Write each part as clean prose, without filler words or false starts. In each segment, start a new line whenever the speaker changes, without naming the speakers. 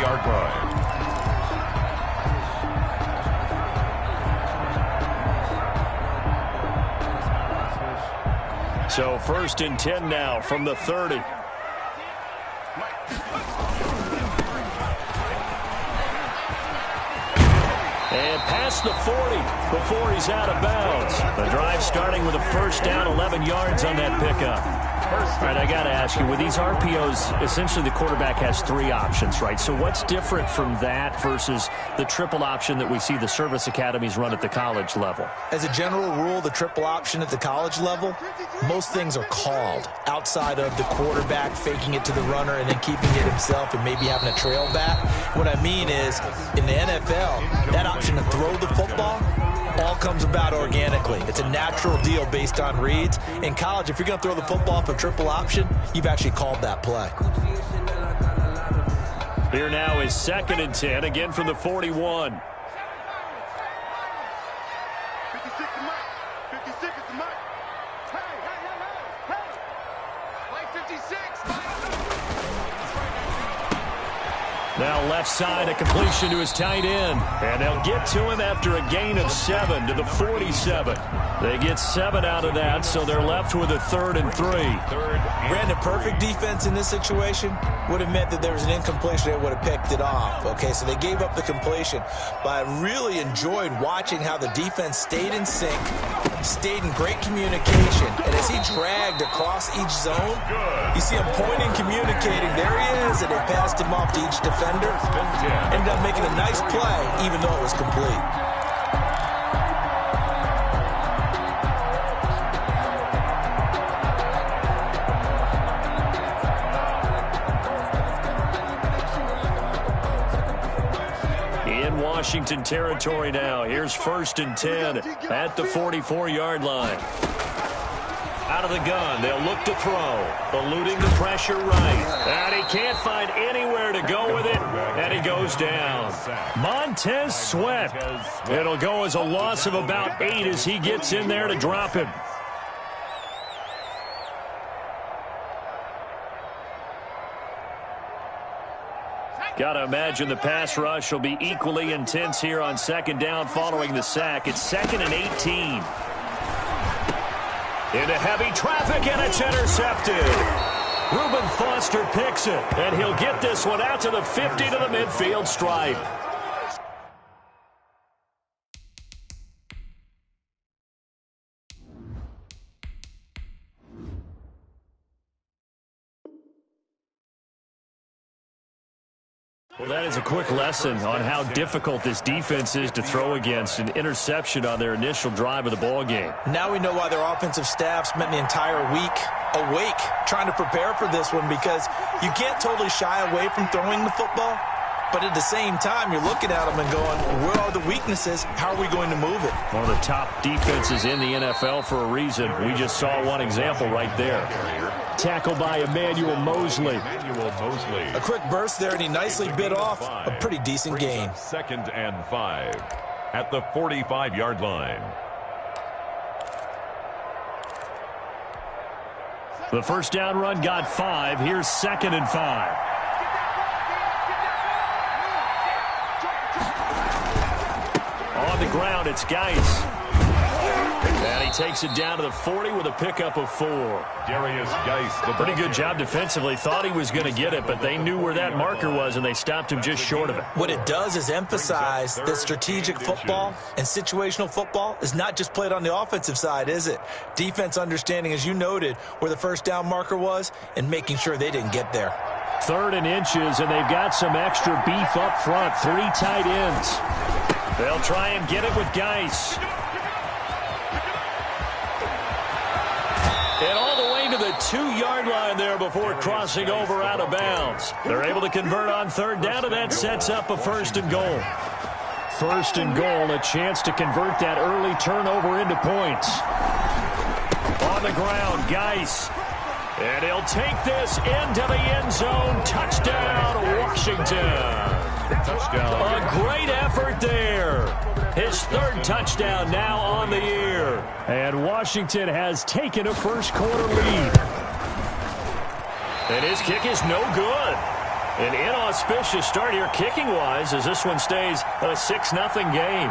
40-yard line.
So 1st and 10 now from the 30. And past the 40 before he's out of bounds. The drive starting with a first down, 11 yards on that pickup. All right, I got to ask you, with these RPOs, essentially the quarterback has 3 options, right? So what's different from that versus the triple option that we see the service academies run at the college level?
As a general rule, the triple option at the college level, most things are called outside of the quarterback faking it to the runner and then keeping it himself and maybe having a trail back. What I mean is, in the NFL, that option to throw the football all comes about organically. It's a natural deal based on reads. In college, if you're going to throw the football for triple option, you've actually called that play.
Here now is 2nd and 10, again from the 41. Now left side, a completion to his tight end. And they'll get to him after a gain of 7 to the 47. They get 7 out of that, so they're left with a 3rd and 3.
Brandon, perfect defense in this situation would have meant that there was an incompletion that would have picked it off. Okay, so they gave up the completion. But I really enjoyed watching how the defense stayed in sync, stayed in great communication. And as he dragged across each zone, you see him pointing, communicating. There he is, and they passed him off to each defender. Ended up making a nice play, even though it was complete.
In Washington territory now. Here's 1st and 10 at the 44-yard line. Out of the gun, they'll look to throw. Eluding the pressure right. And he can't find anywhere to go with it. And he goes down. Montez Sweat. It'll go as a loss of about 8 as he gets in there to drop him. Got to imagine the pass rush will be equally intense here on 2nd down following the sack. It's 2nd and 18. Into heavy traffic, and it's intercepted. Reuben Foster picks it, and he'll get this one out to the 50 to the midfield stripe. Well, that is a quick lesson on how difficult this defense is to throw against. An interception on their initial drive of the ball game.
Now we know why their offensive staff spent the entire week awake trying to prepare for this one, because you can't totally shy away from throwing the football. But at the same time, you're looking at them and going, where are the weaknesses? How are we going to move it?
One of the top defenses in the NFL for a reason. We just saw one example right there. Tackle by Emmanuel Mosley.
A quick burst there, and he nicely bit off a pretty decent gain.
2nd and 5 at the 45-yard line.
The first down run got 5. Here's 2nd and 5. On the ground, it's Geis. And he takes it down to the 40 with a pickup of 4.
Darius Geis.
Pretty good job defensively. Thought he was going to get it, but they knew where that marker was, and they stopped him just short of it.
What it does is emphasize that strategic football and situational football is not just played on the offensive side, is it? Defense understanding, as you noted, where the first down marker was and making sure they didn't get there.
3rd and inches, and they've got some extra beef up front. 3 tight ends. They'll try and get it with Geis. And all the way to the 2-yard line there before crossing over out of bounds. They're able to convert on 3rd down, and that sets up a 1st and goal. 1st and goal, a chance to convert that early turnover into points. On the ground, Geis. And he'll take this into the end zone. Touchdown, Washington.
Touchdown.
A great effort there. His 3rd touchdown now on the year. And Washington has taken a first quarter lead. And his kick is no good. An inauspicious start here kicking-wise as this one stays a 6-0 game.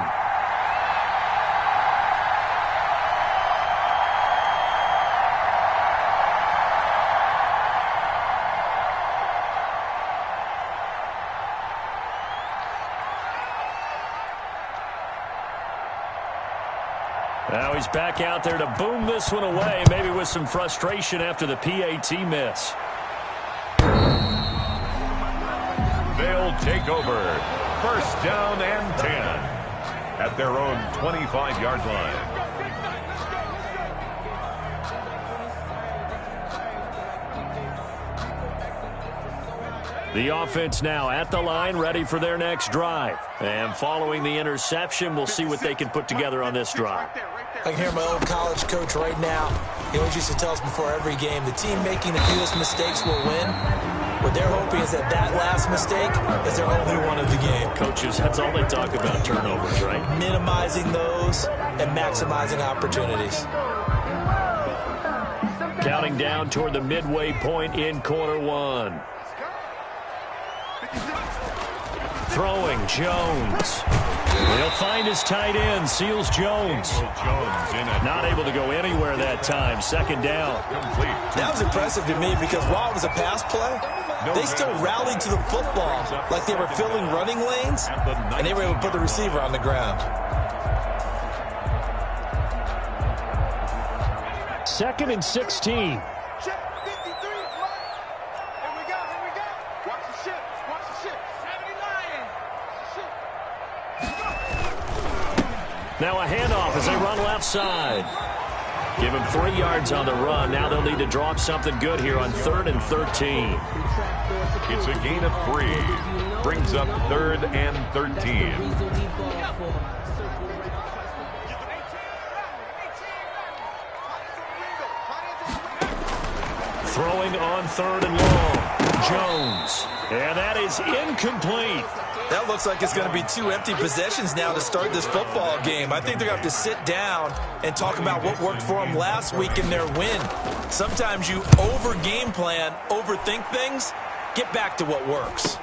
Now he's back out there to boom this one away, maybe with some frustration after the PAT miss.
They'll take over. First down and 10 at their own 25-yard line.
The offense now at the line, ready for their next drive. And following the interception, we'll see what they can put together on this drive.
I can hear my old college coach right now. He always used to tell us before every game, the team making the fewest mistakes will win. What they're hoping is that last mistake is their only one of the game.
Coaches, that's all they talk about, turnovers, right?
Minimizing those and maximizing opportunities.
Counting down toward the midway point in quarter one. Throwing, Jones. He'll find his tight end, Seals Jones. Not able to go anywhere that time. Second down.
That was impressive to me because while it was a pass play, they still rallied to the football like they were filling running lanes, and they were able to put the receiver on the ground.
Second and 16. Now a handoff as they run left side. Give him 3 yards on the run. Now they'll need to drop something good here on 3rd and 13.
It's a gain of 3. Brings up 3rd and 13.
Throwing on 3rd and long. Jones. And that is incomplete.
That looks like it's going to be 2 empty possessions now to start this football game. I think they're going to have to sit down and talk about what worked for them last week in their win. Sometimes you over-game plan, overthink things, get back to what works.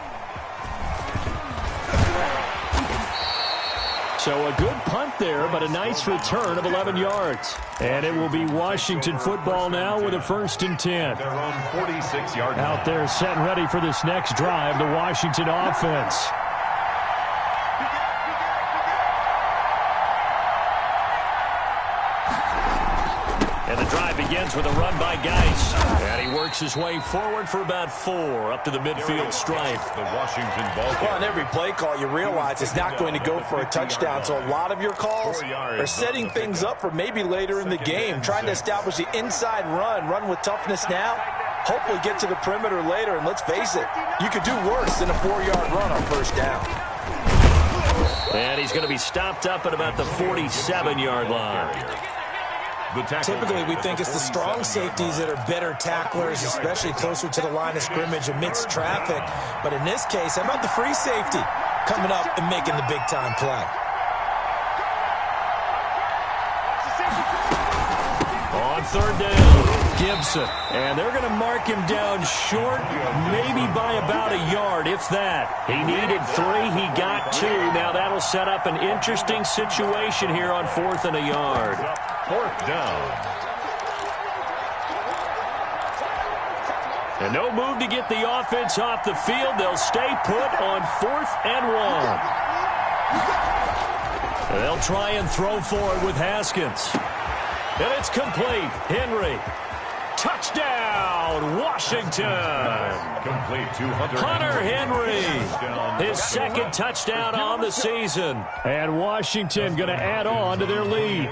So a good punt there, but a nice return of 11 yards. And it will be Washington football now with a 1st and 10.
Their own 46-yard line.
Out there set and ready for this next drive, the Washington offense. And the drive begins with a run by Geis. And he works his way forward for about 4 up to the midfield stripe.
The Washington ball game.
Well, on every play call, you realize it's not going to go for a touchdown. So a lot of your calls are setting things up for maybe later in the game, trying to establish the inside run with toughness now, hopefully get to the perimeter later. And let's face it, you could do worse than a 4-yard run on 1st down.
And he's going to be stopped up at about the 47-yard line.
Typically, we think it's the strong safeties that are better tacklers, especially closer to the line of scrimmage amidst traffic. But in this case, how about the free safety coming up and making the big-time play?
On 3rd down, Gibson. And they're going to mark him down short, maybe by about a yard, if that. He needed 3, he got 2. Now that'll set up an interesting situation here on 4th and a yard.
4th down.
And no move to get the offense off the field. They'll stay put on 4th and 1. They'll try and throw for it with Haskins. And it's complete. Henry. Touchdown, Washington.
Complete 200.
Hunter Henry. His 2nd touchdown on the season. And Washington going to add on to their lead.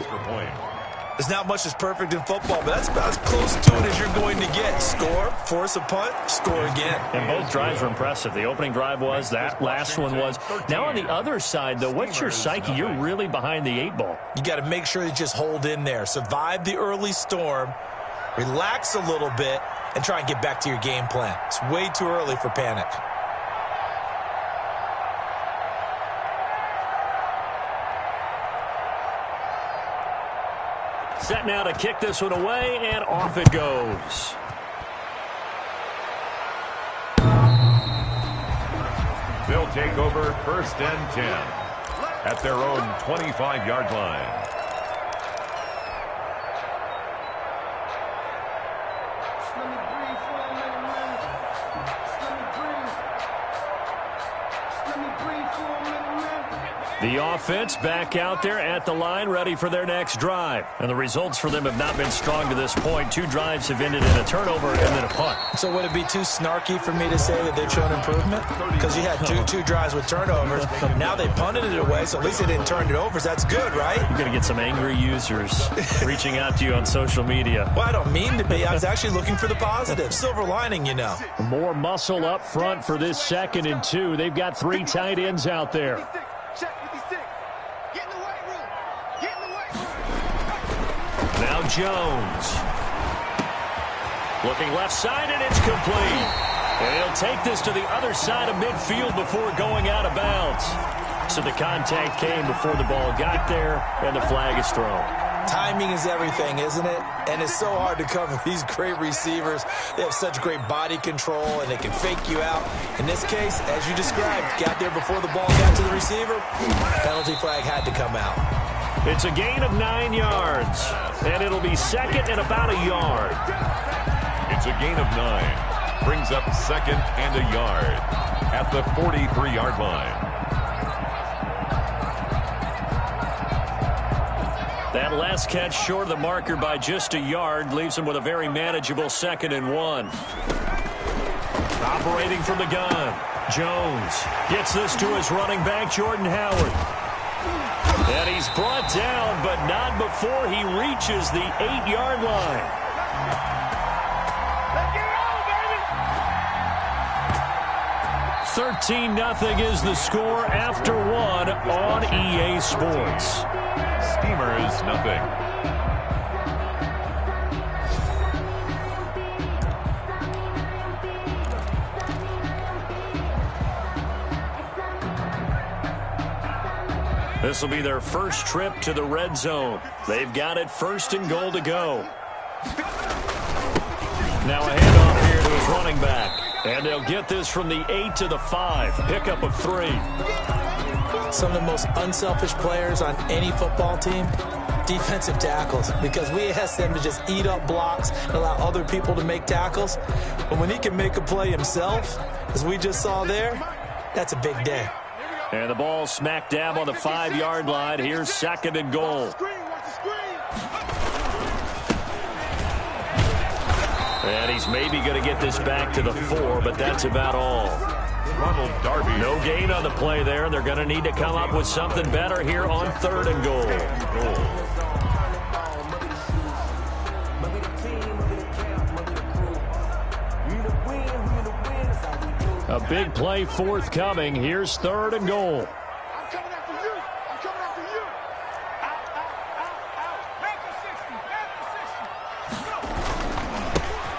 There's not much that's perfect in football, but that's about as close to it as you're going to get. Score, force a punt, score again.
And both drives were impressive. The opening drive was, that last one was. Now on the other side, though, what's your psyche? You're really behind the 8 ball.
You got to make sure you just hold in there. Survive the early storm, relax a little bit, and try and get back to your game plan. It's way too early for panic.
Set now to kick this one away, and off it goes.
They'll take over 1st and 10 at their own 25-yard line.
The offense back out there at the line, ready for their next drive. And the results for them have not been strong to this point. 2 drives have ended in a turnover and then a punt.
So would it be too snarky for me to say that they've shown improvement? Because you had two drives with turnovers. Now they punted it away, so at least they didn't turn it over. So that's good, right?
You're going to get some angry users reaching out to you on social media.
Well, I don't mean to be. I was actually looking for the positive. Silver lining, you know.
More muscle up front for this 2nd and 2. They've got 3 tight ends out there. Now Jones. Looking left side, and it's complete. And he'll take this to the other side of midfield before going out of bounds. So the contact came before the ball got there, and the flag is thrown.
Timing is everything, isn't it? And it's so hard to cover these great receivers. They have such great body control, and they can fake you out. In this case, as you described, got there before the ball got to the receiver. Penalty flag had to come out.
It's a gain of 9 yards, and it'll be 2nd and about a yard.
It's a gain of 9. Brings up 2nd and a yard at the 43-yard line.
That last catch short of the marker by just a yard leaves him with a very manageable 2nd and 1. Operating from the gun, Jones gets this to his running back, Jordan Howard. And he's brought down, but not before he reaches the 8-yard line.
Let's get
13-0 is the score after 1 on EA Sports.
Steamers, nothing.
This will be their first trip to the red zone. They've got it 1st and goal to go. Now a handoff here to his running back. And they'll get this from the 8 to the 5. Pickup of 3.
Some of the most unselfish players on any football team, defensive tackles, because we ask them to just eat up blocks and allow other people to make tackles. But when he can make a play himself, as we just saw there, that's a big day.
And the ball smack dab on the 5-yard line. Here's 2nd and goal. And he's maybe going to get this back to the 4, but that's about all.
Ronald Darby.
No gain on the play there. They're going to need to come up with something better here on 3rd and goal. A big play forthcoming. Here's 3rd and goal.
I'm coming after you. I'm coming after you.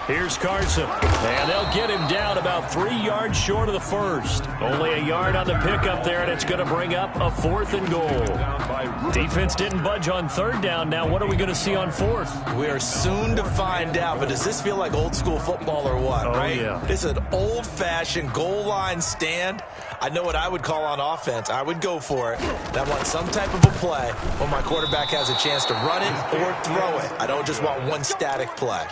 Out.
Here's Carson. And they'll get him down about 3 yards short of the 1st. Only a yard on the pickup there, and it's going to bring up a 4th and goal. Defense didn't budge on 3rd down. Now what are we going to see on 4th?
We are soon to find out, but does this feel like old school football or what, right?
Yeah.
This is an old-fashioned goal line stand. I know what I would call on offense. I would go for it. And I want some type of a play when my quarterback has a chance to run it or throw it. I don't just want one static play.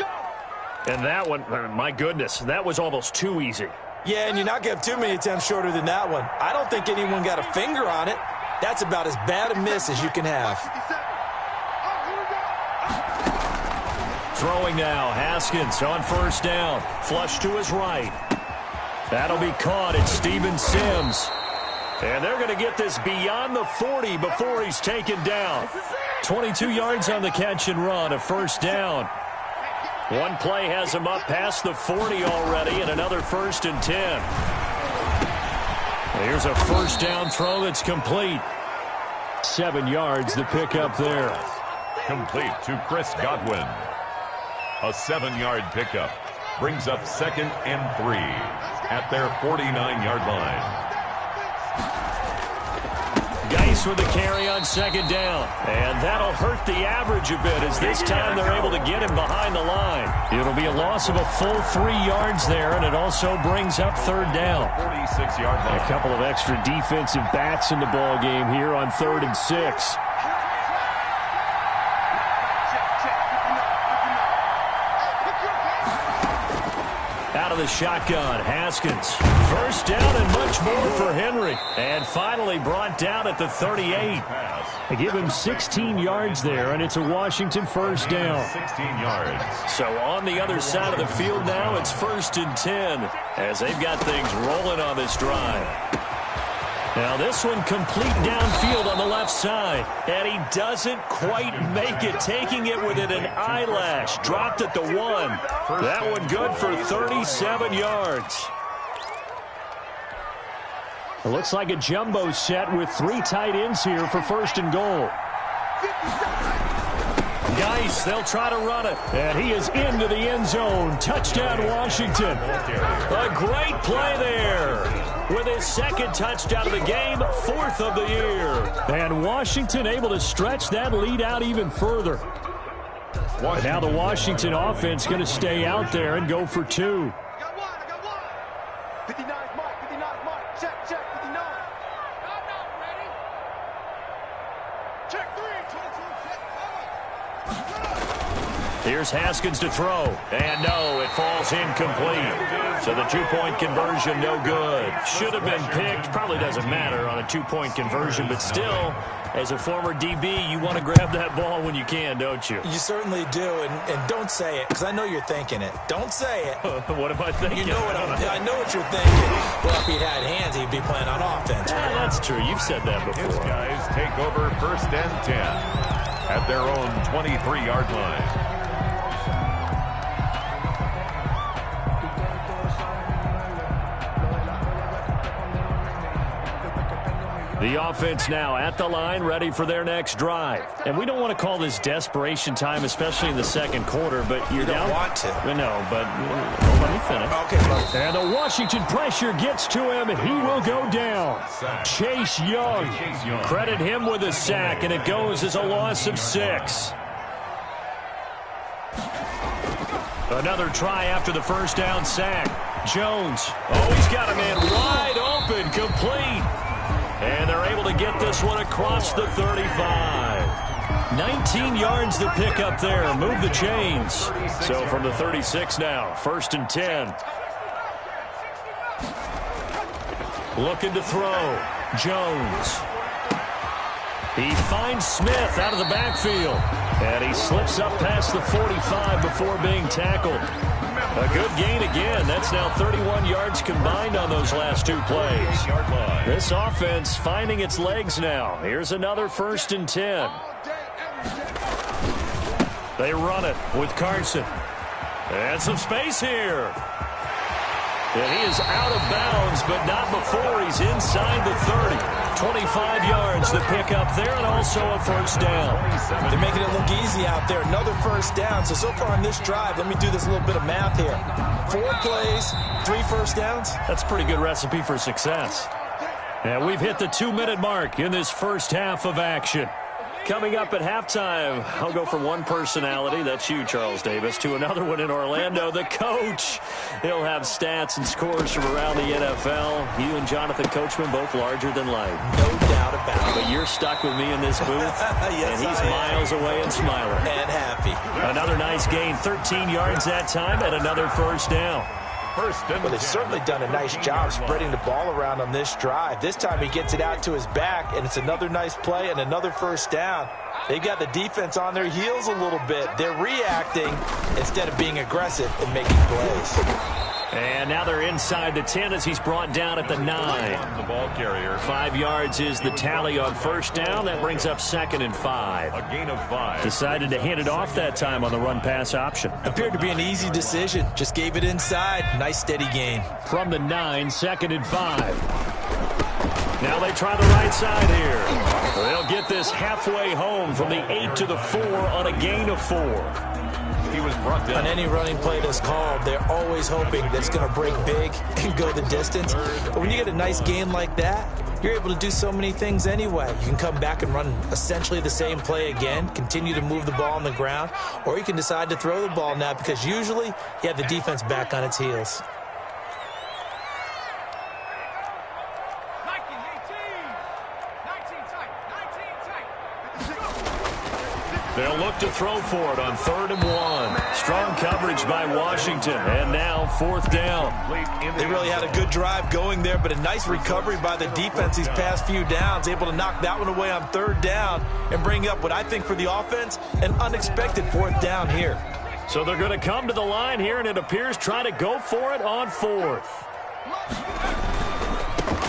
And that one, my goodness, that was almost too easy.
Yeah, and you're not going to have too many attempts shorter than that one. I don't think anyone got a finger on it. That's about as bad a miss as you can have.
Throwing now, Haskins on 1st down. Flush to his right. That'll be caught. It's Steven Sims. And they're going to get this beyond the 40 before he's taken down. 22 yards on the catch and run, a 1st down. One play has him up past the 40 already, and another 1st and 10. Here's a 1st down throw that's complete. 7 yards the pickup there.
Complete to Chris Godwin. A 7-yard pickup brings up 2nd and 3 at their 49-yard line.
Guys Davis with the carry on second down. And that'll hurt the average a bit as this time they're able to get him behind the line. It'll be a loss of a full 3 yards there, and it also brings up third down.
46-yard line.
A couple of extra defensive backs in the ball game here on 3rd and 6. Out of the shotgun, Haskins. First down and much more for Henry. And finally brought down at the 38. They give him 16 yards there, and it's a Washington first down.
16 yards.
So on the other side of the field now, it's 1st and 10 as they've got things rolling on this drive. Now this one complete downfield on the left side, and he doesn't quite make it, taking it within an eyelash. Dropped at the 1. That one good for 37 yards. It looks like a jumbo set with 3 tight ends here for 1st and goal. Nice, they'll try to run it, and he is into the end zone. Touchdown, Washington. A great play there. With his 2nd touchdown of the game, 4th of the year. And Washington able to stretch that lead out even further. And now the Washington offense going to stay out there and go for 2.
I got one. 59 Mike, 59 Mike. Check, 59. I'm not ready. Check 3, 22, check 4.
Here's Haskins to throw. And no, it falls incomplete. So the 2-point conversion, no good. Should have been picked. Probably doesn't matter on a 2-point conversion, but still, as a former DB, you want to grab that ball when you can, don't you?
You certainly do, and don't say it, because I know you're thinking it. Don't say it.
What am I thinking?
You know I know what you're thinking. Well, if he'd had hands, he'd be playing on offense.
Yeah, that's true. You've said that before.
His guys take over 1st and 10 at their own 23-yard line.
The offense now at the line, ready for their next drive. And we don't want to call this desperation time, especially in the 2nd quarter, but you're down.
You don't want to.
No, but let me finish.
Okay, buddy.
And the Washington pressure gets to him. He will go down. Chase Young. Credit him with a sack, and it goes as a loss of 6. Another try after the first down sack. Jones. Oh, he's got a man wide open, complete. And they're able to get this one across the 35. 19 yards to pick up there. Move the chains. So from the 36 now, 1st and 10. Looking to throw. Jones. He finds Smith out of the backfield. And he slips up past the 45 before being tackled. A good gain again. That's now 31 yards combined on those last 2 plays. This offense finding its legs now. Here's another 1st and 10. They run it with Carson. And some space here. And he is out of bounds, but not before he's inside the 30. 25 yards to pick up there, and also a first down.
They're making it look easy out there. Another first down. So far on this drive, let me do this little bit of math here. 4 plays, 3 first downs.
That's a pretty good recipe for success. And we've hit the 2-minute mark in this first half of action. Coming up at halftime, I'll go from one personality, that's you, Charles Davis, to another one in Orlando, the coach. He'll have stats and scores from around the NFL. You and Jonathan Coachman, both larger than life.
No doubt about it.
But you're stuck with me in this booth,
Yes,
and he's miles away and smiling.
And happy.
Another nice gain, 13 yards that time, and another first down.
Well, they've certainly done a nice job spreading the ball around on this drive. This time he gets it out to his back, and it's another nice play and another first down. They've got the defense on their heels a little bit. They're reacting instead of being aggressive and making plays.
And now they're inside the 10 as he's brought down at the 9.
The ball carrier.
5 yards is the tally on first down. That brings up 2nd and 5.
A gain of 5.
Decided to hand it off that time on the run-pass option.
Appeared to be an easy decision. Just gave it inside. Nice steady gain.
From the 9, 2nd and 5. Now they try the right side here. They'll get this halfway home from the 8 to the 4 on a gain of 4.
He was brought down.
On any running play that's called, they're always hoping that it's going to break big and go the distance. But when you get a nice gain like that, you're able to do so many things anyway. You can come back and run essentially the same play again, continue to move the ball on the ground, or you can decide to throw the ball now because usually you have the defense back on its heels.
They'll look to throw for it on 3rd and 1. Strong coverage by Washington, and now 4th down.
They really had a good drive going there, but a nice recovery by the defense these past few downs, able to knock that one away on 3rd down and bring up what I think for the offense, an unexpected 4th down here.
So they're going to come to the line here, and it appears try to go for it on 4th.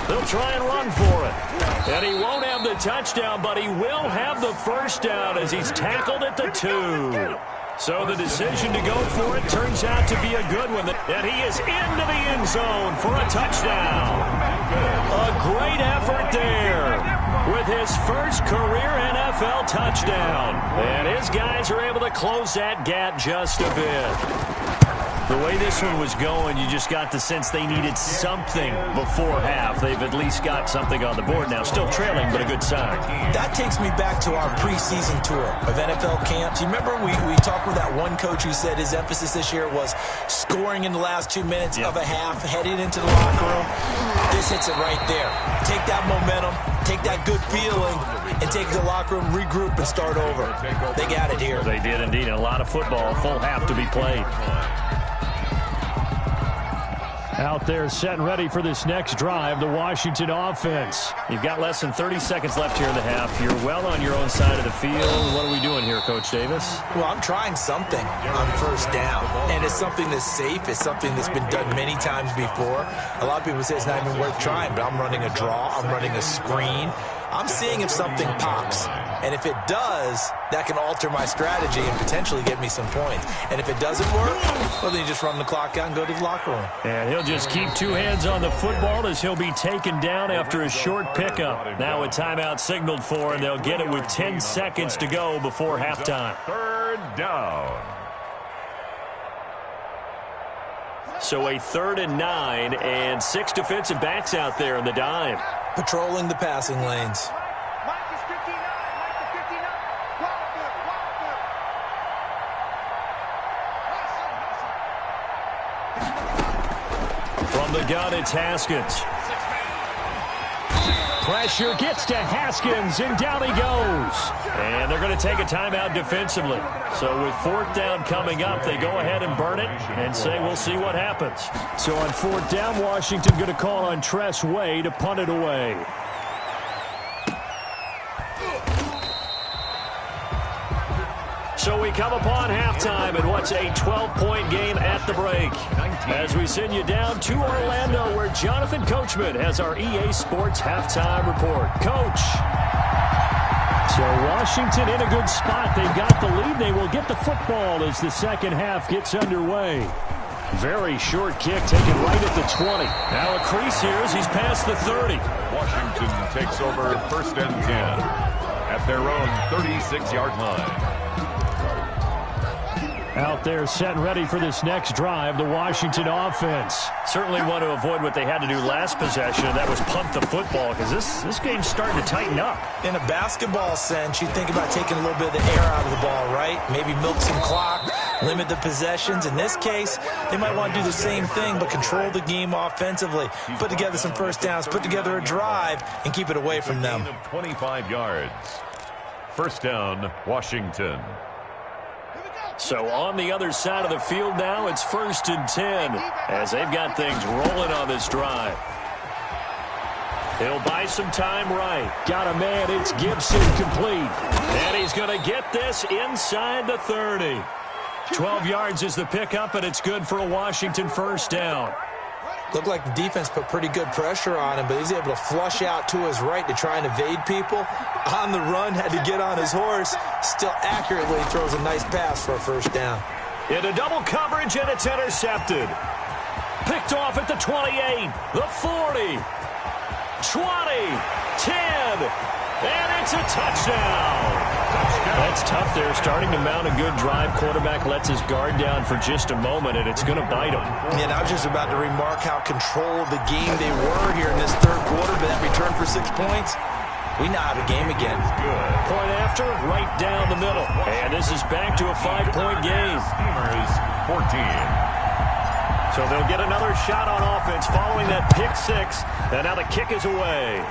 They'll try and run for it. And he won't have the touchdown, but he will have the first down as he's tackled at the 2. So the decision to go for it turns out to be a good one. And he is into the end zone for a touchdown. A great effort there with his first career NFL touchdown. And his guys are able to close that gap just a bit. The way this one was going, you just got the sense they needed something before half. They've at least got something on the board now. Still trailing, but a good sign.
That takes me back to our preseason tour of NFL camps. You remember we talked with that one coach who said his emphasis this year was scoring in the last 2 minutes of a half, heading into the locker room. This hits it right there. Take that momentum, take that good feeling, and take it to the locker room, regroup, and start over. They got it here.
They did indeed. And a lot of football, full half to be played. Out there set and ready for this next drive, the Washington offense. You've got less than 30 seconds left here in the half. You're well on your own side of the field. What are we doing here, Coach Davis?
Well, I'm trying something on 1st down, and it's something that's safe. It's something that's been done many times before. A lot of people say it's not even worth trying, but I'm running a draw. I'm running a screen. I'm seeing if something pops. And if it does, that can alter my strategy and potentially get me some points. And if it doesn't work, well, then you just run the clock out and go to the locker room.
And he'll just keep 2 hands on the football as he'll be taken down after a short pickup. Now a timeout signaled for, and they'll get it with 10 seconds to go before halftime.
3rd down.
So a 3rd and 9, and 6 defensive backs out there in the dime.
Patrolling the passing lanes.
Mike is 59. Mike is 59. Well good. Well good.
From the gun, it's Haskins. Pressure gets to Haskins, and down he goes. And they're going to take a timeout defensively. So with 4th down coming up, they go ahead and burn it and say we'll see what happens. So on 4th down, Washington going to call on Tress Way to punt it away. So we come upon halftime in what's a 12-point game at the break. As we send you down to Orlando, where Jonathan Coachman has our EA Sports halftime report. Coach. So Washington in a good spot. They've got the lead. They will get the football as the second half gets underway. Very short kick taken right at the 20. Now a crease here as he's past the 30.
Washington takes over 1st and 10 at their own 36-yard line.
Out there set and ready for this next drive, the Washington offense. Certainly want to avoid what they had to do last possession, and that was punt the football, because this game's starting to tighten up.
In a basketball sense, you think about taking a little bit of the air out of the ball, right? Maybe milk some clock, limit the possessions. In this case, they might want to do the same thing, but control the game offensively. Put together some 1st downs, put together a drive, and keep it away from them.
25 yards. 1st down, Washington.
So on the other side of the field now, it's 1st and 10 as they've got things rolling on this drive. He'll buy some time right. Got a man, it's Gibson complete. And he's going to get this inside the 30. 12 yards is the pickup, and it's good for a Washington 1st down.
Looked like the defense put pretty good pressure on him, but he's able to flush out to his right to try and evade people. On the run, had to get on his horse. Still accurately throws a nice pass for a 1st down.
Into double coverage, and it's intercepted. Picked off at the 28, the 40, 20, 10, and it's a touchdown. That's tough there, starting to mount a good drive. Quarterback lets his guard down for just a moment, and it's going to bite him.
And I was just about to remark how controlled the game they were here in this 3rd quarter, but that return for 6 points, we now have a game again.
Point after, right down the middle. And this is back to a 5-point game.
Steamers 14.
So they'll get another shot on offense following that pick six. And now the kick is away.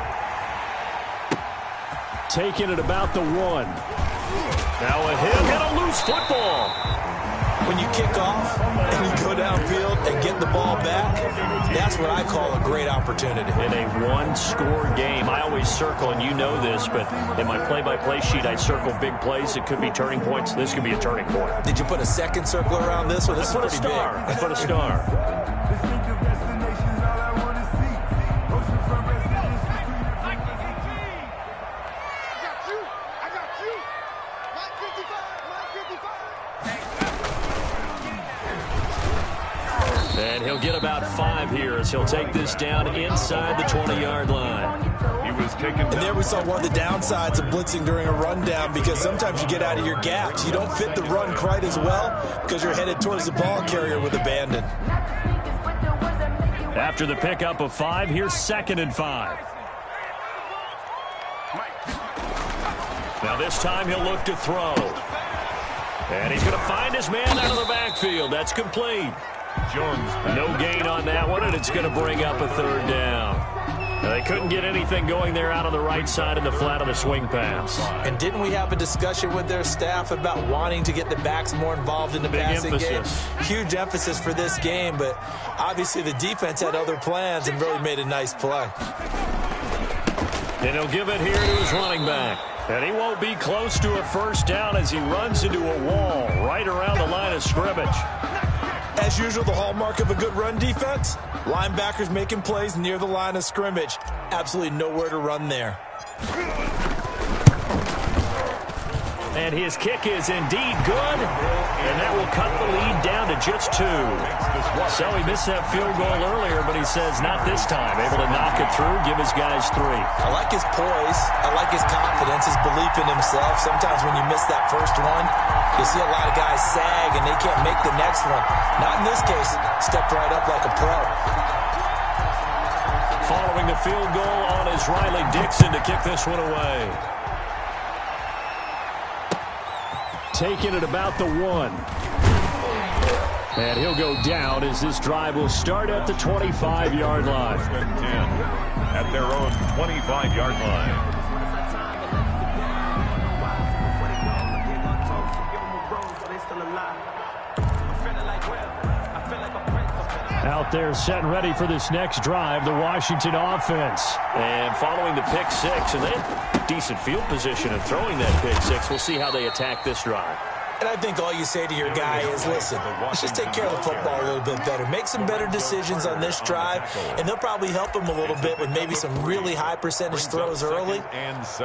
Taking it about the 1. Now a hit and a loose football.
When you kick off and you go downfield and get the ball back, that's what I call a great opportunity.
In a one-score game, I always circle, and you know this, but in my play-by-play sheet, I circle big plays. It could be turning points. This could be a turning point.
Did you put a second circle around this one? This is pretty big.
I put a star. And he'll get about 5 here as he'll take this down inside the 20-yard line.
He was taken down.
And there we saw one of the downsides of blitzing during a rundown, because sometimes you get out of your gaps. You don't fit the run quite as well because you're headed towards the ball carrier with abandon.
After the pickup of 5, here's 2nd and 5. Now this time he'll look to throw. And he's going to find his man out of the backfield. That's complete.
Jones.
No gain on that one, and it's going to bring up a 3rd down. Now, they couldn't get anything going there out on the right side in the flat of the swing pass.
And didn't we have a discussion with their staff about wanting to get the backs more involved in the passing game? Huge emphasis for this game, but obviously the defense had other plans and really made a nice play.
And he'll give it here to his running back. And he won't be close to a 1st down as he runs into a wall right around the line of scrimmage.
As usual, the hallmark of a good run defense, linebackers making plays near the line of scrimmage. Absolutely nowhere to run there.
And his kick is indeed good, and that will cut the lead down to just 2. So he missed that field goal earlier, but he says not this time. Able to knock it through, give his guys 3.
I like his poise. I like his confidence, his belief in himself. Sometimes when you miss that first one, you see a lot of guys sag and they can't make the next one. Not in this case. Stepped right up like a pro.
Following the field goal on is Riley Dixon to kick this one away. Taking it about the 1. And he'll go down as this drive will start at the 25-yard line.
10 at their own 25-yard line.
Out there set and ready for this next drive, the Washington offense. And following the pick 6, and they had decent field position in throwing that pick 6. We'll see how they attack this drive.
And I think all you say to your guy is, listen, let's just take care of the football a little bit better. Make some better decisions on this drive, and they'll probably help him a little bit with maybe some really high percentage throws early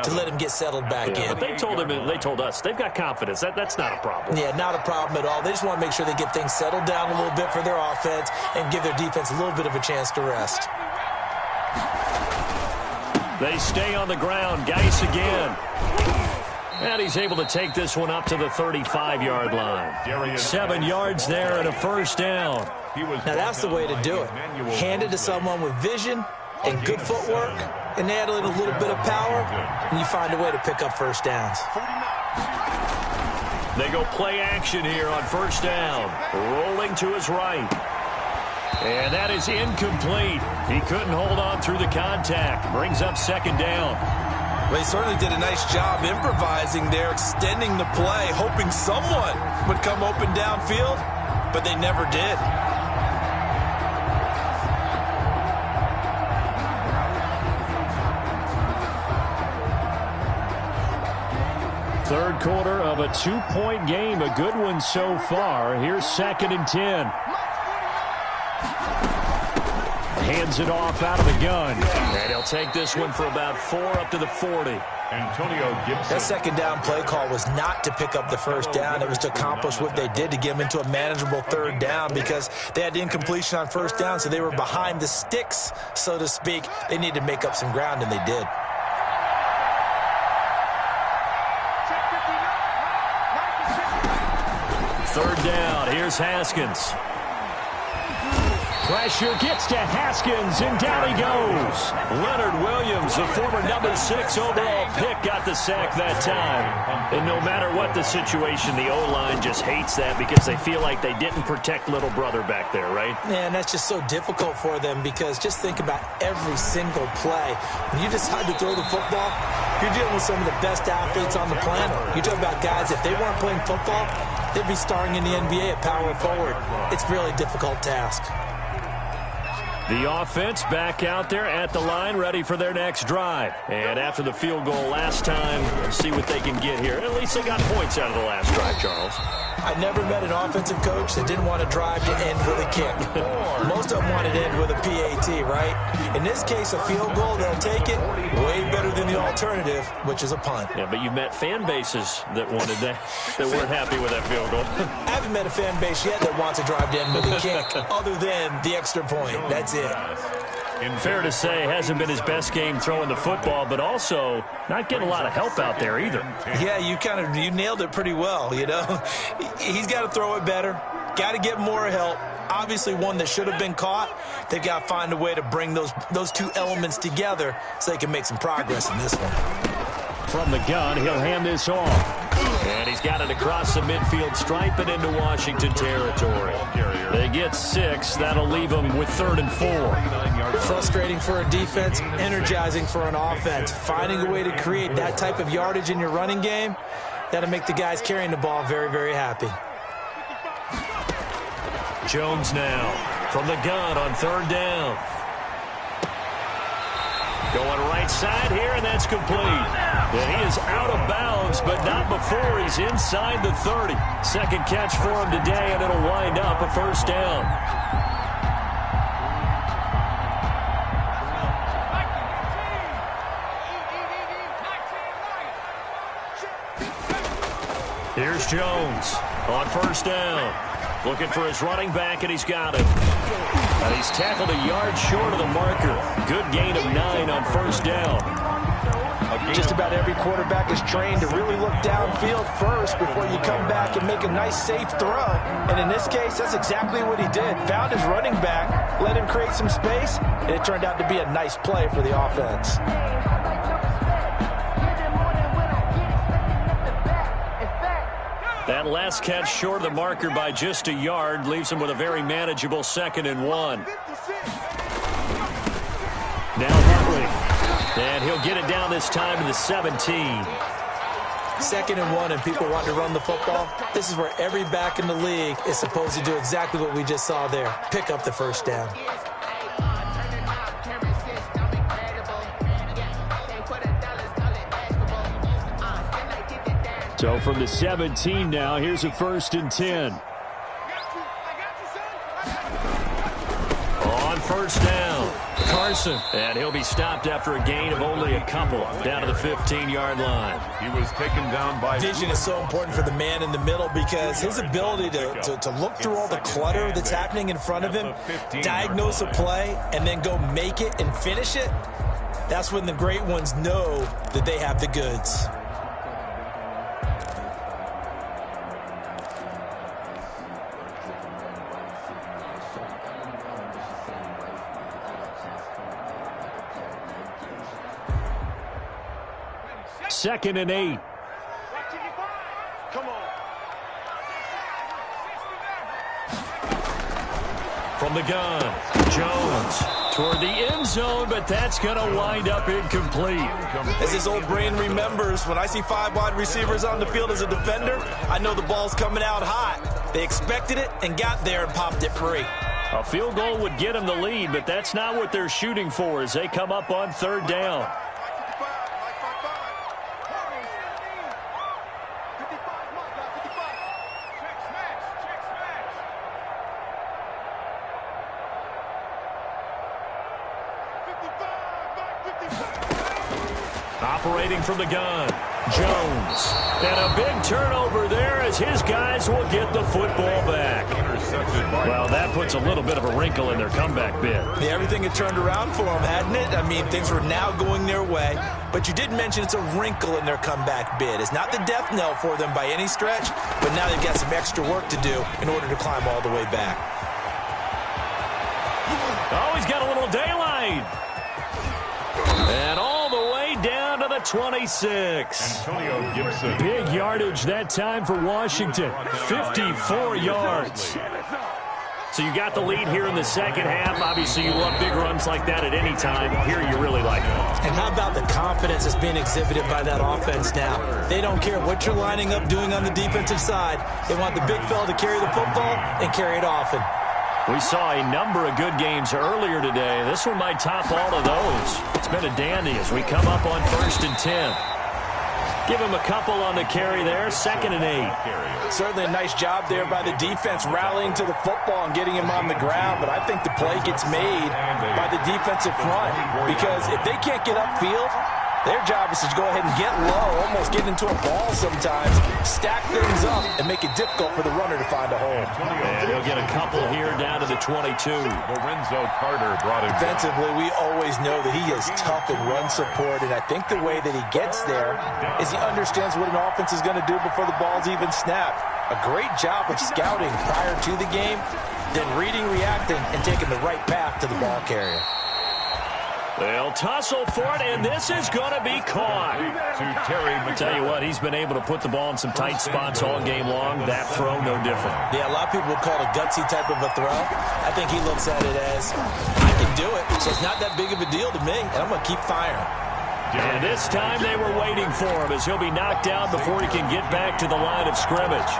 to let him get settled back in.
But they told us they've got confidence. That's not a problem.
Yeah, not a problem at all. They just want to make sure they get things settled down a little bit for their offense and give their defense a little bit of a chance to rest.
They stay on the ground. Geis again. And he's able to take this one up to the 35-yard line. 7 yards there and a 1st down.
Now that's the way to do it. Hand it to someone with vision and good footwork, and add in a little bit of power, and you find a way to pick up 1st downs.
They go play action here on 1st down. Rolling to his right. And that is incomplete. He couldn't hold on through the contact. Brings up 2nd down.
Well, he certainly did a nice job improvising there, extending the play, hoping someone would come open downfield, but they never did.
Third quarter of a 2-point game, a good one so far. Here's 2nd and 10. Hands it off out of the gun. And he'll take this one for about 4 up to the 40.
Antonio Gibson.
That 2nd down play call was not to pick up the 1st down. It was to accomplish what they did to get them into a manageable 3rd down, because they had incompletion on 1st down, so they were behind the sticks, so to speak. They needed to make up some ground, and they did.
Third down. Here's Haskins. Pressure gets to Haskins, and down he goes. Leonard Williams, the former number 6 overall pick, got the sack that time. And no matter what the situation, the O-line just hates that because they feel like they didn't protect little brother back there, right?
Man, that's just so difficult for them because just think about every single play. When you decide to throw the football, you're dealing with some of the best athletes on the planet. You talk about guys, if they weren't playing football, they'd be starring in the NBA at power forward. It's a really difficult task.
The offense back out there at the line, ready for their next drive. And after the field goal last time, let's see what they can get here. At least they got points out of the last drive, Charles.
I never met an offensive coach that didn't want to drive to end with a kick. Most of them wanted to end with a PAT, right? In this case, a field goal, they'll take it. Way better than the alternative, which is a punt.
Yeah, but you met fan bases that wanted that, that weren't happy with that field goal.
I haven't met a fan base yet that wants to drive to end with a kick, other than the extra point. That's it.
Fair to say, hasn't been his best game throwing the football, but also not getting a lot of help out there either.
Yeah, you nailed it pretty well, you know. He's got to throw it better, got to get more help. Obviously one that should have been caught. They've got to find a way to bring those two elements together so they can make some progress in this one.
From the gun, he'll hand this off. And he's got it across the midfield stripe and into Washington territory. They get 6. That'll leave them with 3rd and 4.
Frustrating for a defense, energizing for an offense. Finding a way to create that type of yardage in your running game, that'll make the guys carrying the ball very, very happy.
Jones now from the gun on 3rd down. Going right side here, and that's complete. And he is out of bounds, but not before he's inside the 30. Second catch for him today, and it'll wind up a 1st down. Here's Jones on 1st down. Looking for his running back, and he's got him. And he's tackled a yard short of the marker. Good gain of 9 on 1st down.
Just about every quarterback is trained to really look downfield first before you come back and make a nice, safe throw. And in this case, that's exactly what he did. Found his running back, let him create some space, and it turned out to be a nice play for the offense.
That last catch short of the marker by just a yard leaves him with a very manageable 2nd and 1. Now Huntley, and he'll get it down this time to the 17.
2nd and 1, and people want to run the football. This is where every back in the league is supposed to do exactly what we just saw there. Pick up the 1st down.
So from the 17 now, here's a 1st and 10. On 1st down, Carson. And he'll be stopped after a gain of only a couple down to the 15-yard line.
He was taken down by...
Vision is so important for the man in the middle because his ability to look through all the clutter that's happening in front of him, diagnose a play, and then go make it and finish it, that's when the great ones know that they have the goods.
Second and 8.
Come on.
From the gun, Jones toward the end zone, but that's going to wind up incomplete.
As his old brain remembers, when I see 5 wide receivers on the field as a defender, I know the ball's coming out hot. They expected it and got there and popped it free.
A field goal would get them the lead, but that's not what they're shooting for as they come up on 3rd down. Operating from the gun, Jones. And a big turnover there as his guys will get the football back. Well, that puts a little bit of a wrinkle in their comeback bid.
Yeah, everything had turned around for them, hadn't it? I mean, things were now going their way. But you did mention it's a wrinkle in their comeback bid. It's not the death knell for them by any stretch, but now they've got some extra work to do in order to climb all the way back.
Oh, he's got a little daylight. And all the way down to the 26.
Antonio Gibson.
Big yardage that time for Washington. 54 yards. So you got the lead here in the second half. Obviously, you love big runs like that at any time. Here, you really like it.
And how about the confidence that's being exhibited by that offense now? They don't care what you're lining up doing on the defensive side. They want the big fella to carry the football and carry it often.
We saw a number of good games earlier today. This one might top all of those. It's been a dandy as we come up on 1st and 10. Give him a couple on the carry there. 2nd and 8.
Certainly a nice job there by the defense rallying to the football and getting him on the ground. But I think the play gets made by the defensive front because if they can't get upfield, their job is to go ahead and get low, almost get into a ball sometimes, stack things up, and make it difficult for the runner to find a hole.
And he'll get a couple here down to the 22.
Lorenzo Carter brought him
Defensively, we always know that he is tough in run support, and I think the way that he gets there is he understands what an offense is going to do before the ball's even snapped. A great job of scouting prior to the game, then reading, reacting, and taking the right path to the ball carrier.
They'll tussle for it, and this is going to be caught. I tell you what, he's been able to put the ball in some tight spots all game long. That throw, no different.
Yeah, a lot of people would call it a gutsy type of a throw. I think he looks at it as, I can do it, so it's not that big of a deal to me, and I'm going to keep firing.
And this time they were waiting for him as he'll be knocked down before he can get back to the line of scrimmage.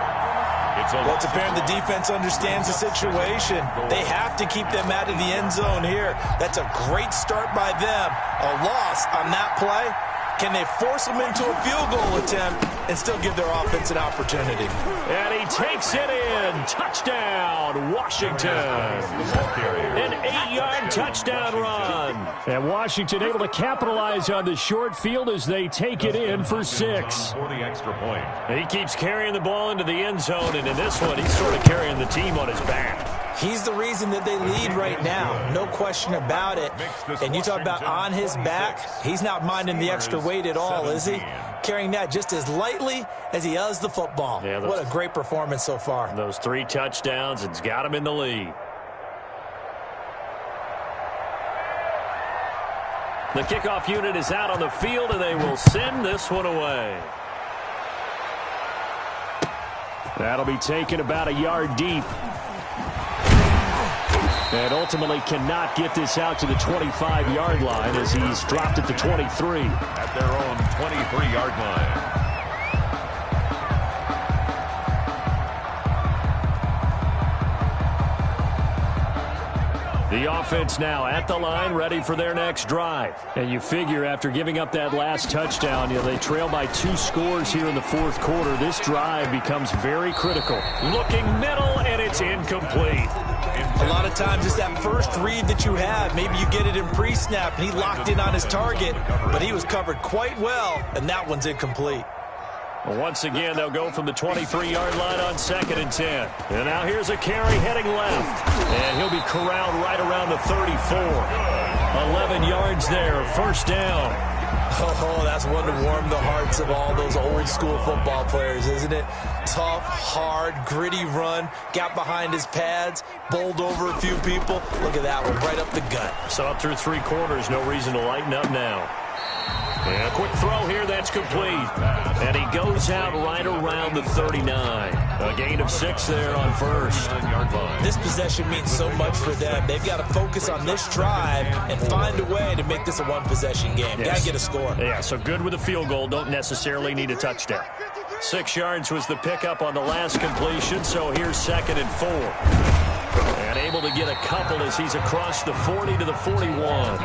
Well, it's apparent the defense understands the situation. They have to keep them out of the end zone here. That's a great start by them. A loss on that play. Can they force them into a field goal attempt and still give their offense an opportunity?
And he takes it in. Touchdown, Washington. An 8-yard touchdown run. And Washington able to capitalize on the short field as they take it in for 6.
For the extra point.
And he keeps carrying the ball into the end zone, and in this one, he's sort of carrying the team on his back.
He's the reason that they lead right now. No question about it. And you talk about on his back, he's not minding the extra weight at all, is he? Carrying that just as lightly as he does the football. Yeah, what a great performance so far.
Those 3 touchdowns, it's got him in the lead. The kickoff unit is out on the field, and they will send this one away. That'll be taken about a yard deep. And ultimately cannot get this out to the 25-yard line as he's dropped at the 23.
At their own 23-yard line.
The offense now at the line, ready for their next drive. And you figure after giving up that last touchdown, they trail by 2 scores here in the 4th quarter. This drive becomes very critical. Looking middle, and it's incomplete.
A lot of times it's that first read that you have. Maybe you get it in pre-snap, and he locked in on his target, but he was covered quite well, and that one's incomplete.
Well, once again, they'll go from the 23-yard line on 2nd and 10. And now here's a carry heading left. And he'll be corralled right around the 34. 11 yards there, 1st down.
Oh, that's one to warm the hearts of all those old-school football players, isn't it? Tough, hard, gritty run, got behind his pads, bowled over a few people. Look at that one, right up the gut.
So up through 3 quarters, no reason to lighten up now. And a quick throw here, that's complete. And he goes out right around the 39. A gain of 6 there on 1st.
This possession means so much for them. They've got to focus on this drive and find a way to make this a one-possession game.
Yes.
Got to get a score.
Yeah, so good with a field goal. Don't necessarily need a touchdown. 6 yards was the pickup on the last completion, so here's 2nd and 4. And able to get a couple as he's across the 40 to the 41.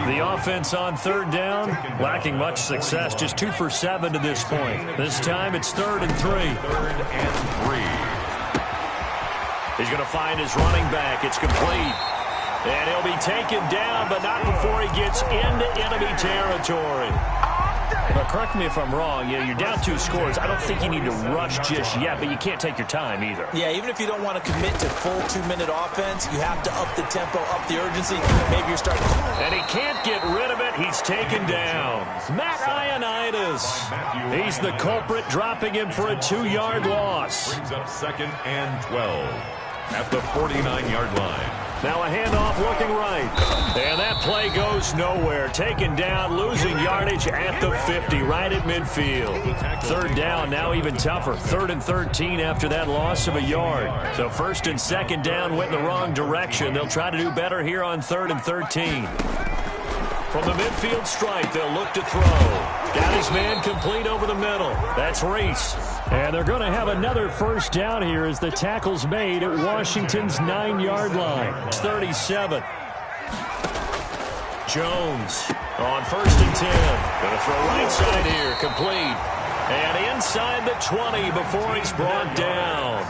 The offense on 3rd down, lacking much success, just 2 for 7 to this point. This time it's 3rd and 3.
3rd and 3.
He's going to find his running back. It's complete. And he'll be taken down, but not before he gets into enemy territory. But correct me if I'm wrong, you're down 2 scores. I don't think you need to rush just yet, but you can't take your time either.
Yeah, even if you don't want to commit to full 2-minute offense, you have to up the tempo, up the urgency. Maybe you're starting to...
And he can't get rid of it. He's taken down. Matt Ioannidis. He's the culprit, dropping him for a 2-yard loss.
Brings up 2nd and 12 at the 49-yard line.
Now a handoff looking right. And that play goes nowhere. Taken down, losing yardage at the 50, right at midfield. Third down, now even tougher. 3rd and 13 after that loss of a yard. So 1st and 2nd down went in the wrong direction. They'll try to do better here on 3rd and 13. From the midfield stripe, they'll look to throw. Got his man complete over the middle. That's Reese. And they're going to have another first down here as the tackle's made at Washington's 9-yard line. It's 37. Jones on 1st and 10. Going to throw right side here, complete. And inside the 20 before he's brought down.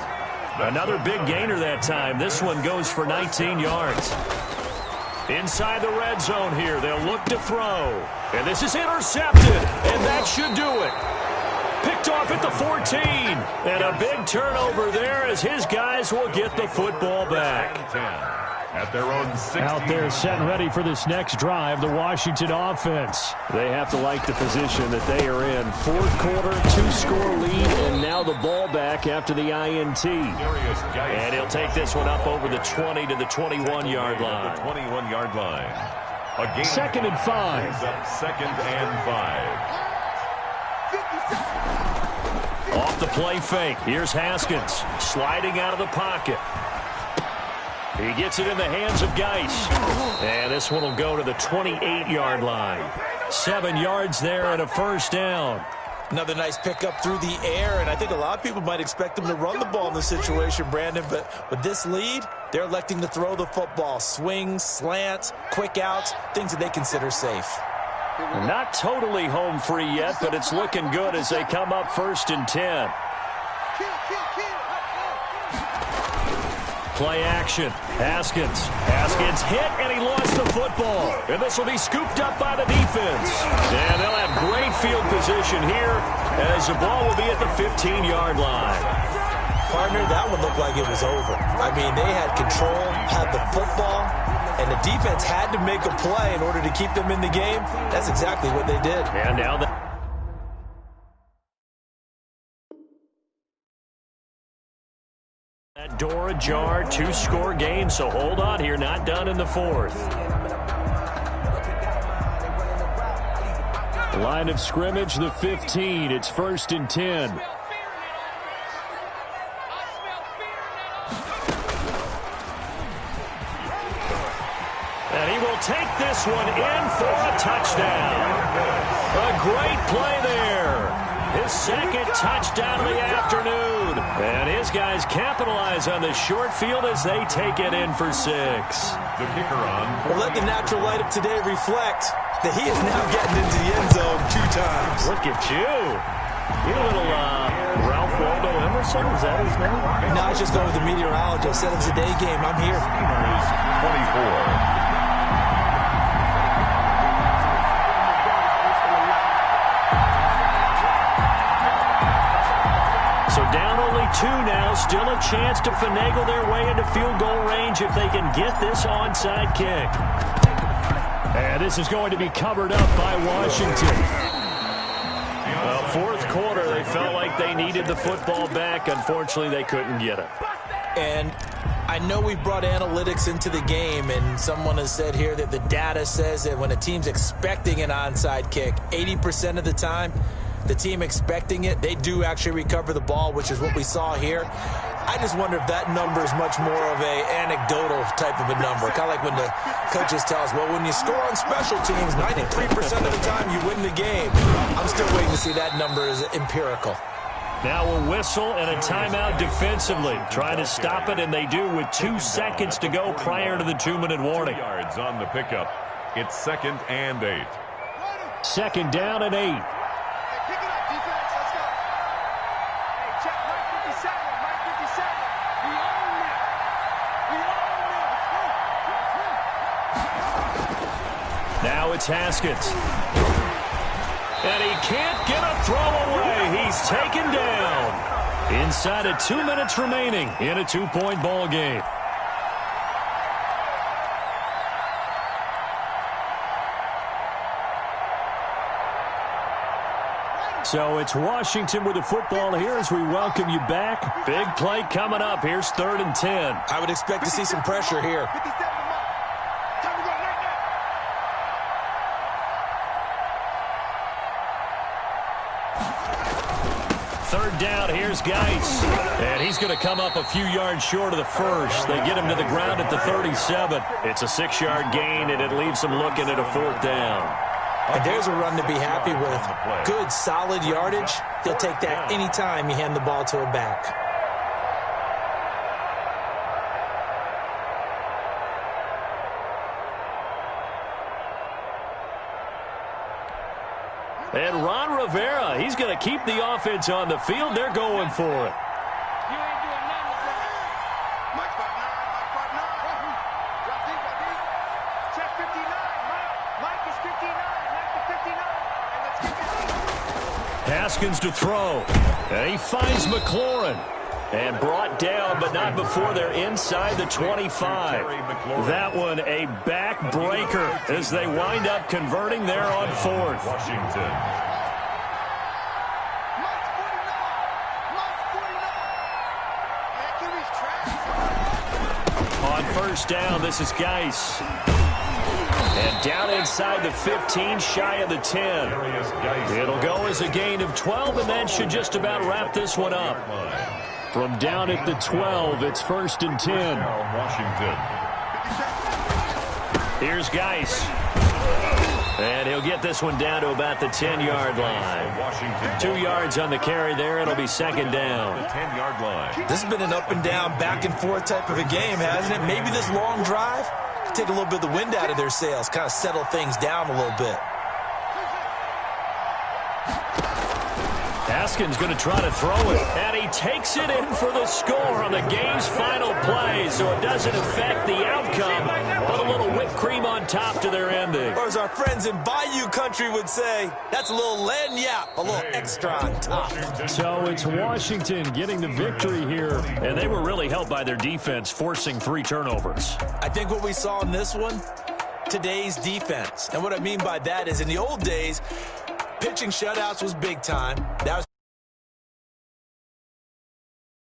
Another big gainer that time. This one goes for 19 yards. Inside the red zone here, they'll look to throw. And this is intercepted, and that should do it. Picked off at the 14. And a big turnover there as his guys will get the football back.
At their own 60.
Out there set and ready for this next drive, the Washington offense. They have to like the position that they are in. 4th quarter, 2-score lead, and now the ball back after the INT. And he'll take this one up over the 20 to the 21-yard line.
21-yard line. Again,
2nd and 5.
2nd and 5.
Off the play fake. Here's Haskins sliding out of the pocket. He gets it in the hands of Geis. And this one will go to the 28-yard line. 7 yards there and a first down.
Another nice pickup through the air, and I think a lot of people might expect them to run the ball in this situation, Brandon, but with this lead, they're electing to throw the football. Swings, slants, quick outs, things that they consider safe.
Not totally home free yet, but it's looking good as they come up 1st and 10. Play action. Haskins hit, and he lost the football. And this will be scooped up by the defense. And they'll have great field position here as the ball will be at the 15-yard line.
Partner, that one looked like it was over. I mean, they had control, had the football, and the defense had to make a play in order to keep them in the game. That's exactly what they did.
And now that door ajar, 2-score game, so hold on here, not done in the 4th. Line of scrimmage, the 15. It's 1st and 10. And he will take this one in for a touchdown. A great play there. His 2nd touchdown of the afternoon. And his guys capitalize on the short field as they take it in for 6.
The kicker on.
Well, let the natural light of today reflect that he is now getting into the end zone 2 times.
Look at you. You're a little Ralph Waldo Emerson, is that his name?
No, I was just going with the meteorologist. I said it was a day game. I'm here.
24.
So down only 2 now. Still a chance to finagle their way into field goal range if they can get this onside kick. And this is going to be covered up by Washington. Well, 4th quarter, they felt like they needed the football back. Unfortunately, they couldn't get it.
And I know we brought analytics into the game, and someone has said here that the data says that when a team's expecting an onside kick, 80% of the time, the team expecting it, they do actually recover the ball, which is what we saw here. I just wonder if that number is much more of a anecdotal type of a number. Kind of like when the coaches tell us, well, when you score on special teams, 93% of the time you win the game. I'm still waiting to see that number as empirical.
Now a whistle and a timeout defensively. Trying to stop it, and they do with 2 seconds to go prior to the 2-minute warning.
2 yards on the pickup. It's 2nd and 8.
2nd down and 8. Now it's Haskins. And he can't get a throw away. He's taken down. Inside of 2 minutes remaining in a 2-point ball game. So it's Washington with the football here as we welcome you back. Big play coming up. Here's 3rd and 10.
I would expect to see some pressure here.
57 to Mike. Time to go right now.
3rd down, here's Geis. And he's going to come up a few yards short of the first. They get him to the ground at the 37. It's a 6-yard gain, and it leaves them looking at a 4th down.
And there's a run to be happy with. Good, solid yardage. He'll take that anytime you hand the ball to a back.
And Ron Rivera, he's going to keep the offense on the field. They're going for it.
You ain't doing nothing, bro. Mike 5'9", Mike 5'9". Drop deep, drop deep. Check 59, Mike. Mike is 59. Mike to 59. And let's get it.
Haskins to throw. And he finds McLaurin. And brought down, but not before they're inside the 25. That one a backbreaker as they wind up converting there on 4th.
Washington.
Mike's 49. Mike's 49. Man, QB's trash.
On 1st down, this is Geis. And down inside the 15, shy of the 10. It'll go as a gain of 12, and that should just about wrap this one up. From down at the 12, it's 1st and 10.
Washington.
Here's Geis. And he'll get this one down to about the 10-yard line. 2 yards on the carry there. It'll be 2nd down.
10-yard line.
This has been an up and down, back and forth type of a game, hasn't it? Maybe this long drive take a little bit of the wind out of their sails, kind of settle things down a little bit.
Haskins going to try to throw it, and he takes it in for the score on the game's final play, so it doesn't affect the outcome, but a little whipped cream on top to their ending.
Or as our friends in Bayou Country would say, that's a little lagniappe, a little extra on top.
So it's Washington getting the victory here, and they were really helped by their defense, forcing 3 turnovers.
I think what we saw in this one, today's defense. And what I mean by that is in the old days, pitching shutouts was big time. That was